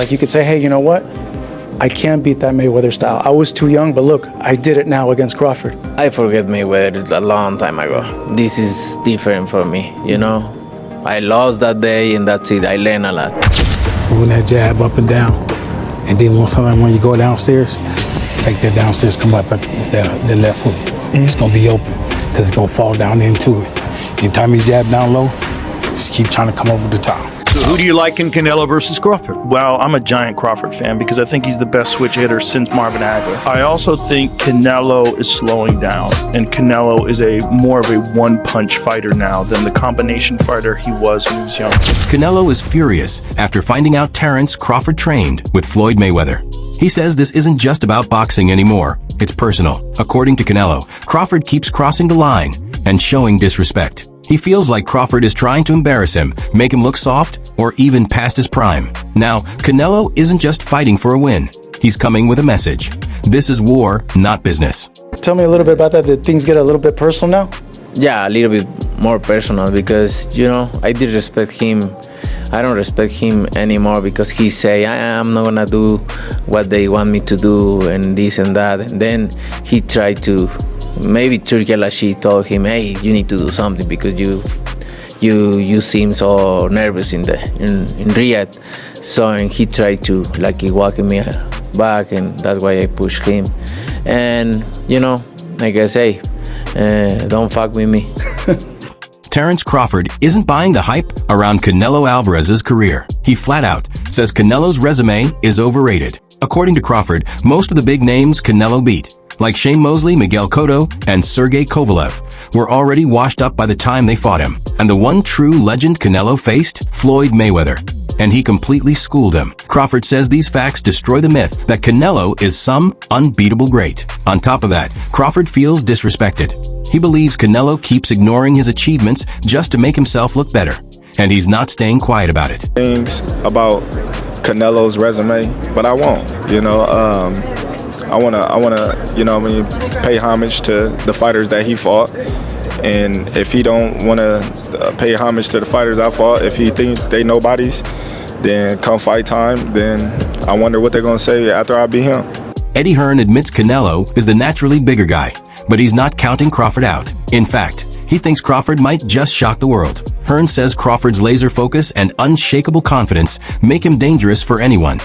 like you could say, hey, you know what? I can't beat that Mayweather style. I was too young, but look, I did it now against Crawford. I forget Mayweather a long time ago. This is different for me, you know? I lost that day and that's it. I learned a lot. Moving that jab up and down. And then when you go downstairs, take that downstairs, come up with the left hook. It's gonna be open, because it's gonna fall down into it. Anytime you jab down low, just keep trying to come over the top. So who do you like in Canelo versus Crawford? Well, I'm a giant Crawford fan because I think he's the best switch hitter since Marvin Hagler. I also think Canelo is slowing down, and Canelo is more of a one-punch fighter now than the combination fighter he was when he was young. Canelo is furious after finding out Terence Crawford trained with Floyd Mayweather. He says this isn't just about boxing anymore. It's personal. According to Canelo, Crawford keeps crossing the line and showing disrespect. He feels like Crawford is trying to embarrass him, make him look soft, or even past his prime. Now, Canelo isn't just fighting for a win. He's coming with a message. This is war, not business. Tell me a little bit about that. Did things get a little bit personal now? Yeah, a little bit more personal because, you know, I did respect him. I don't respect him anymore because he say, I'm not gonna do what they want me to do and this and that. And then he tried to, maybe Turkey Al-Ashi told him, hey, you need to do something because you seem so nervous in Riyadh. So and he tried to like he walking me back, and that's why I pushed him. And you know, like I say, don't fuck with me. Terence Crawford isn't buying the hype around Canelo Alvarez's career. He flat out says Canelo's resume is overrated. According to Crawford, most of the big names Canelo beat, like Shane Mosley, Miguel Cotto, and Sergey Kovalev, were already washed up by the time they fought him. And the one true legend Canelo faced, Floyd Mayweather. And he completely schooled him. Crawford says these facts destroy the myth that Canelo is some unbeatable great. On top of that, Crawford feels disrespected. He believes Canelo keeps ignoring his achievements just to make himself look better. And he's not staying quiet about it. Things about Canelo's resume, but I won't, you know. I wanna, you know, pay homage to the fighters that he fought, and if he don't wanna pay homage to the fighters I fought, if he thinks they nobodies, then come fight time, then I wonder what they're gonna say after I beat him. Eddie Hearn admits Canelo is the naturally bigger guy, but he's not counting Crawford out. In fact, he thinks Crawford might just shock the world. Hearn says Crawford's laser focus and unshakable confidence make him dangerous for anyone,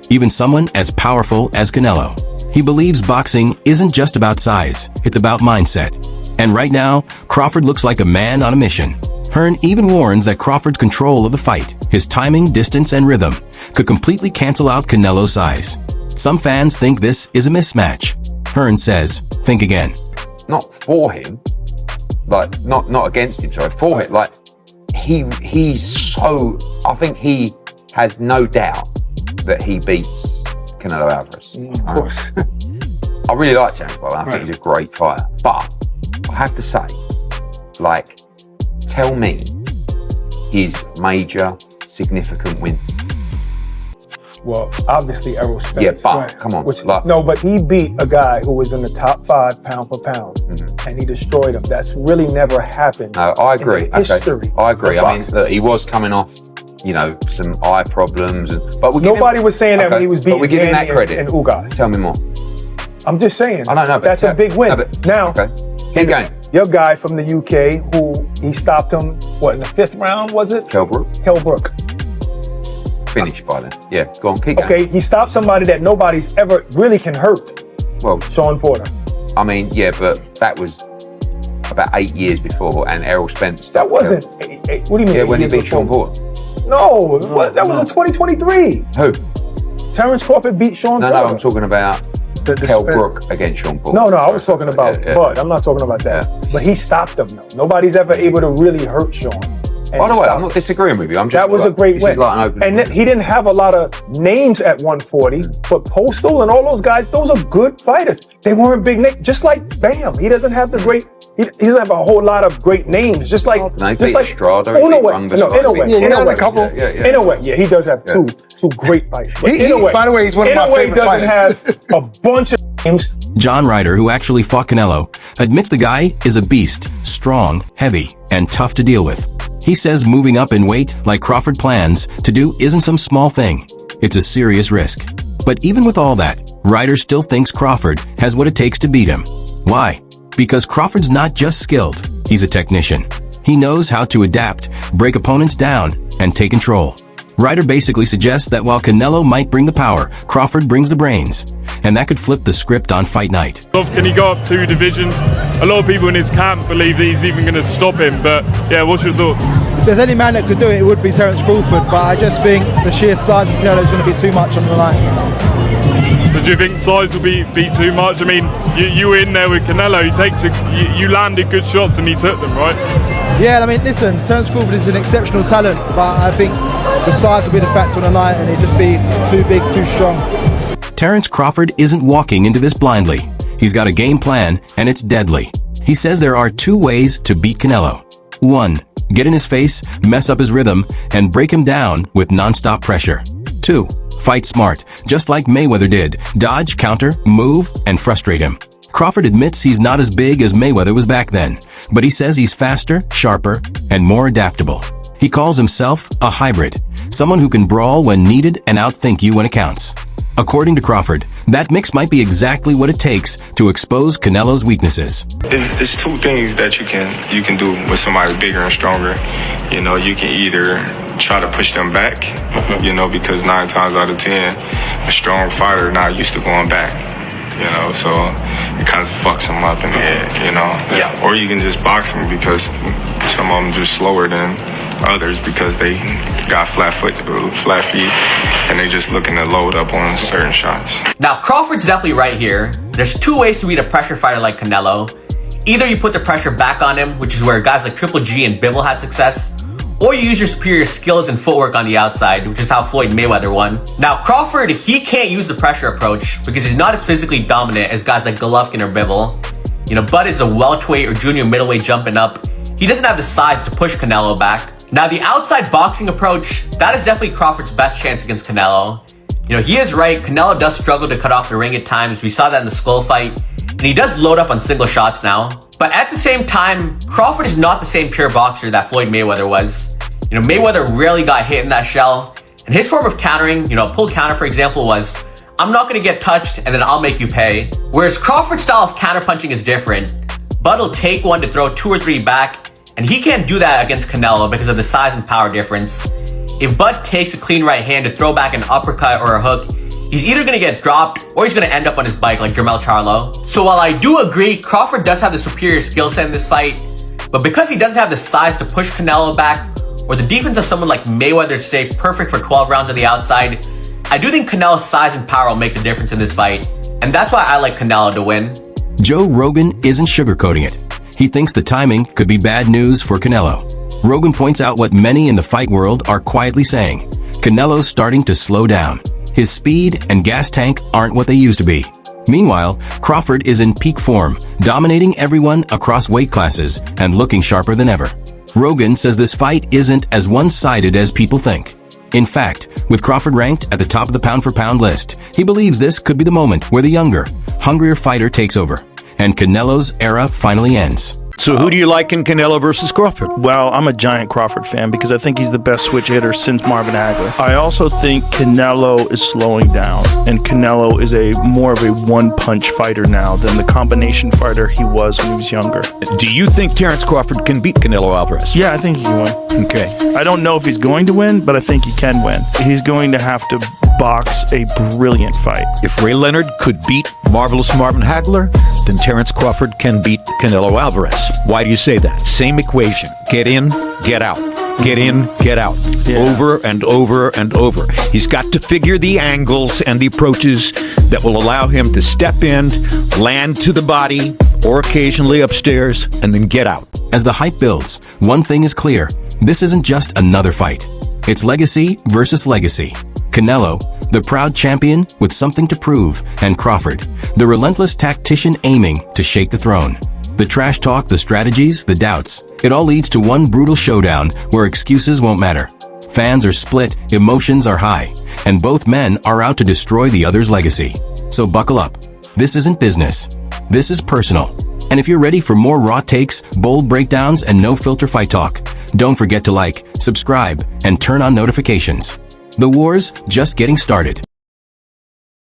even someone as powerful as Canelo. He believes boxing isn't just about size, it's about mindset. And right now, Crawford looks like a man on a mission. Hearn even warns that Crawford's control of the fight, his timing, distance, and rhythm, could completely cancel out Canelo's size. Some fans think this is a mismatch. Hearn says, think again. Not for him, like, not against him, sorry, for him, like, he's so, I think he has no doubt that he beats Canelo Alvarez. Of course. I really like Terence, by the way. I think he's a great fighter. But I have to say, like, tell me his major significant wins. Well, obviously Errol Spence. Yeah, but come on. No, but he beat a guy who was in the top 5 pound for pound, and he destroyed him. That's really never happened. No, I agree. In the history I agree. of I mean, boxing. look, he was coming off, you know, some eye problems, but nobody was saying that when he was beating we're giving that Danny credit. and Ugas. Tell me more. I'm just saying. I don't know, but that's a big win. No, but, now, okay. Keep going. Your guy from the UK, who he stopped him, what, in the 5th round, was it? Kell Brook. Finished by then. Yeah, go on, keep going. Okay, he stopped somebody that nobody's ever really can hurt. Well, Sean Porter. I mean, yeah, but that was about 8 years before, and Errol Spence. That wasn't 8. What do you mean? Yeah, when he 8 years beat Sean before? Porter. No, that was in 2023. Who? Terence Crawford beat Sean Porter. No, I'm talking about Kell Brook against Sean Porter. No, I was talking about Bud. I'm not talking about that. Yeah. But he stopped him, though. Nobody's ever able to really hurt Sean. By the way, I'm not disagreeing with you. I'm just that was like, a great this win. Is like an open and he didn't have a lot of names at 140, but Postal and all those guys, those are good fighters. They weren't big names. Just like Bam, he doesn't have the great. He doesn't have a whole lot of great names. Just like Strada. In a way, yeah, he does have two great fights. But by the way, he's one of my favorite fighters. Doesn't have a bunch of names. John Ryder, who actually fought Canelo, admits the guy is a beast, strong, heavy, and tough to deal with. He says moving up in weight like Crawford plans to do isn't some small thing. It's a serious risk. But even with all that, Ryder still thinks Crawford has what it takes to beat him. Why? Because Crawford's not just skilled, he's a technician. He knows how to adapt, break opponents down, and take control. Ryder basically suggests that while Canelo might bring the power, Crawford brings the brains. And that could flip the script on fight night. Can he go up 2 divisions? A lot of people in his camp believe that he's even going to stop him, but yeah, what's your thought? If there's any man that could do it, it would be Terence Crawford, but I just think the sheer size of Canelo is going to be too much on the line. But do you think size will be too much? I mean, you were in there with Canelo, you landed good shots and he took them, right? Yeah, I mean, listen, Terence Crawford is an exceptional talent, but I think the size will be the factor on the night and he'd just be too big, too strong. Terence Crawford isn't walking into this blindly. He's got a game plan, and it's deadly. He says there are 2 ways to beat Canelo. 1, get in his face, mess up his rhythm, and break him down with non-stop pressure. 2, fight smart, just like Mayweather did. Dodge, counter, move, and frustrate him. Crawford admits he's not as big as Mayweather was back then, but he says he's faster, sharper, and more adaptable. He calls himself a hybrid, someone who can brawl when needed and outthink you when it counts. According to Crawford, that mix might be exactly what it takes to expose Canelo's weaknesses. It's 2 things that you can do with somebody bigger and stronger. You know, you can either try to push them back, you know, because 9 times out of 10, a strong fighter not used to going back. You know, so it kind of fucks them up in the head, you know. Yeah. Or you can just box them because some of them just slower than others because they got flat feet, and they just looking to load up on certain shots. Now, Crawford's definitely right here. There's 2 ways to beat a pressure fighter like Canelo. Either you put the pressure back on him, which is where guys like Triple G and Bivol had success, or you use your superior skills and footwork on the outside, which is how Floyd Mayweather won. Now, Crawford, he can't use the pressure approach because he's not as physically dominant as guys like Golovkin or Bivol. You know, Bud is a welterweight or junior middleweight jumping up. He doesn't have the size to push Canelo back. Now, the outside boxing approach, that is definitely Crawford's best chance against Canelo. You know, he is right. Canelo does struggle to cut off the ring at times. We saw that in the Skull fight. And he does load up on single shots now. But at the same time, Crawford is not the same pure boxer that Floyd Mayweather was. You know, Mayweather rarely got hit in that shell. And his form of countering, you know, a pull counter, for example, was, I'm not going to get touched and then I'll make you pay. Whereas Crawford's style of counterpunching is different. Bud will take one to throw 2 or 3 back. And he can't do that against Canelo because of the size and power difference. If Bud takes a clean right hand to throw back an uppercut or a hook, he's either going to get dropped or he's going to end up on his bike like Jermell Charlo. So while I do agree Crawford does have the superior skill set in this fight, but because he doesn't have the size to push Canelo back, or the defense of someone like Mayweather to stay perfect for 12 rounds on the outside, I do think Canelo's size and power will make the difference in this fight. And that's why I like Canelo to win. Joe Rogan isn't sugarcoating it. He thinks the timing could be bad news for Canelo. Rogan points out what many in the fight world are quietly saying. Canelo's starting to slow down. His speed and gas tank aren't what they used to be. Meanwhile, Crawford is in peak form, dominating everyone across weight classes and looking sharper than ever. Rogan says this fight isn't as one-sided as people think. In fact, with Crawford ranked at the top of the pound-for-pound list, he believes this could be the moment where the younger, hungrier fighter takes over, and Canelo's era finally ends. So who do you like in Canelo versus Crawford? Well, I'm a giant Crawford fan because I think he's the best switch hitter since Marvin Hagler. I also think Canelo is slowing down, and Canelo is a more of a one-punch fighter now than the combination fighter he was when he was younger. Do you think Terence Crawford can beat Canelo Alvarez? Yeah, I think he can win. Okay. I don't know if he's going to win, but I think he can win. He's going to have to box a brilliant fight. If Ray Leonard could beat Marvelous Marvin Hagler, then Terence Crawford can beat Canelo Alvarez. Why do you say that? Same equation. Get in, get out. Get in, get out. Yeah. Over and over and over. He's got to figure the angles and the approaches that will allow him to step in, land to the body, or occasionally upstairs, and then get out. As the hype builds, one thing is clear. This isn't just another fight. It's legacy versus legacy. Canelo, the proud champion with something to prove, and Crawford, the relentless tactician aiming to shake the throne. The trash talk, the strategies, the doubts, it all leads to one brutal showdown where excuses won't matter. Fans are split, emotions are high, and both men are out to destroy the other's legacy. So buckle up. This isn't business. This is personal. And if you're ready for more raw takes, bold breakdowns, and no-filter fight talk, don't forget to like, subscribe, and turn on notifications. The war's just getting started.